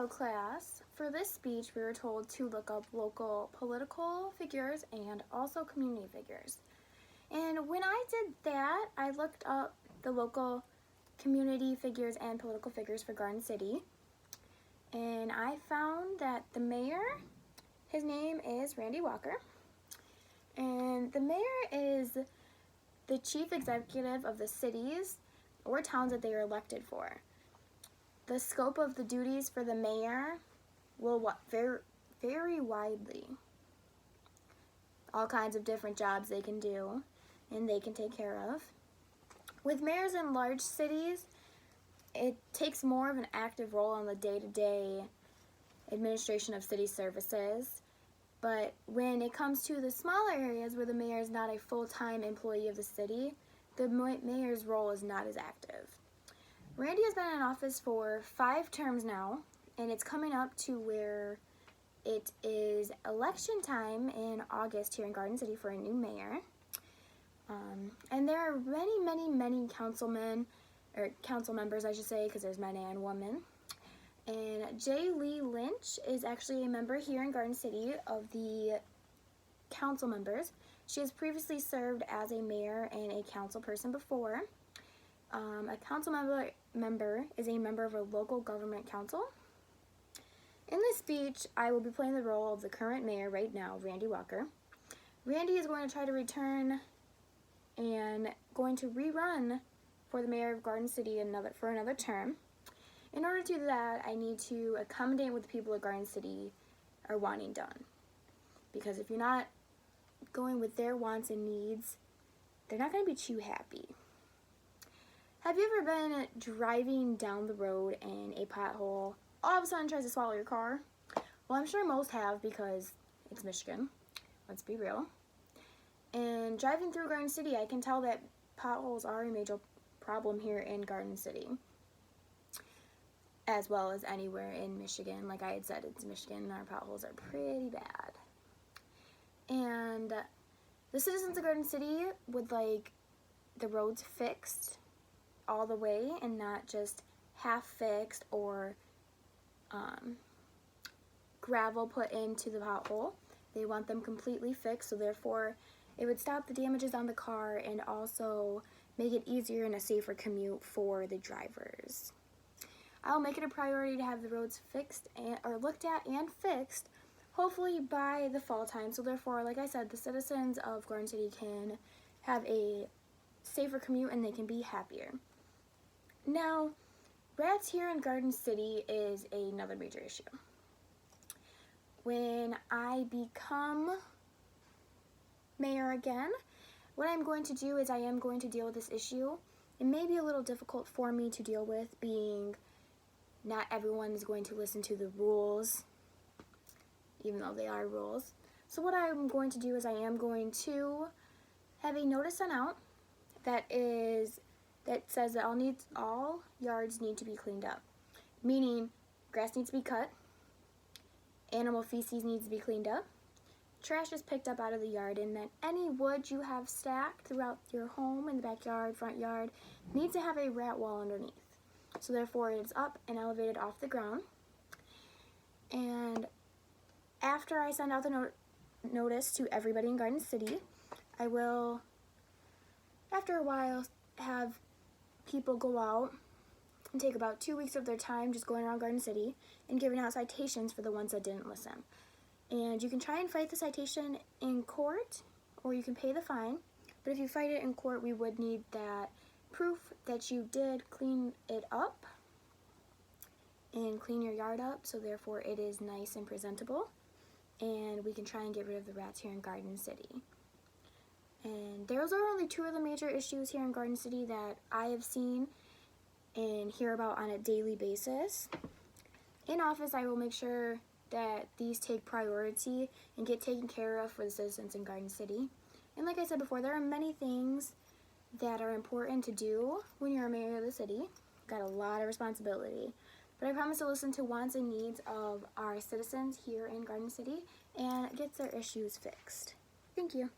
Hello class. For this speech we were told to look up local political figures and also community figures. And when I did that, I looked up the local community figures and political figures for Garden City. And I found that the mayor, his name is Randy Walker. And the mayor is the chief executive of the cities or towns that they are elected for. The scope of the duties for the mayor will vary widely. All kinds of different jobs they can do and they can take care of. With mayors in large cities, it takes more of an active role on the day-to-day administration of city services. But when it comes to the smaller areas where the mayor is not a full-time employee of the city, the mayor's role is not as active. Randy has been in office for 5 terms now, and it's coming up to where it is election time in August here in Garden City for a new mayor. And there are many councilmen, or council members I should say, because there's men and women. And J. Lee Lynch is actually a member here in Garden City of the council members. She has previously served as a mayor and a council person before. A council member is a member of a local government council. In this speech, I will be playing the role of the current mayor right now, Randy Walker. Randy is going to try to return and going to rerun for the mayor of Garden City for another term. In order to do that, I need to accommodate what the people of Garden City are wanting done. Because if you're not going with their wants and needs, they're not going to be too happy. Have you ever been driving down the road and a pothole all of a sudden tries to swallow your car? Well, I'm sure most have because it's Michigan. Let's be real. And driving through Garden City, I can tell that potholes are a major problem here in Garden City, as well as anywhere in Michigan. Like I had said, it's Michigan and our potholes are pretty bad. And the citizens of Garden City would like the roads fixed all the way and not just half fixed or gravel put into the pothole. They want them completely fixed, so therefore it would stop the damages on the car and also make it easier and a safer commute for the drivers. I'll make it a priority to have the roads fixed or looked at and fixed, hopefully by the fall time. So therefore, like I said, the citizens of Garden City can have a safer commute and they can be happier. Now, rats here in Garden City is another major issue. When I become mayor again, what I'm going to do is I am going to deal with this issue. It may be a little difficult for me to deal with, being not everyone is going to listen to the rules, even though they are rules. So what I'm going to do is I am going to have a notice sent out that says that all yards need to be cleaned up. Meaning, grass needs to be cut, animal feces needs to be cleaned up, trash is picked up out of the yard, and then any wood you have stacked throughout your home, in the backyard, front yard, needs to have a rat wall underneath. So therefore it's up and elevated off the ground. And after I send out the notice to everybody in Garden City, I will, after a while, have people go out and take about 2 weeks of their time just going around Garden City and giving out citations for the ones that didn't listen. And you can try and fight the citation in court, or you can pay the fine. But if you fight it in court, we would need that proof that you did clean it up and clean your yard up, so therefore it is nice and presentable. And we can try and get rid of the rats here in Garden City. And those are only 2 of the major issues here in Garden City that I have seen and hear about on a daily basis. In office, I will make sure that these take priority and get taken care of for the citizens in Garden City. And like I said before, there are many things that are important to do when you're a mayor of the city. Got a lot of responsibility. But I promise to listen to wants and needs of our citizens here in Garden City and get their issues fixed. Thank you.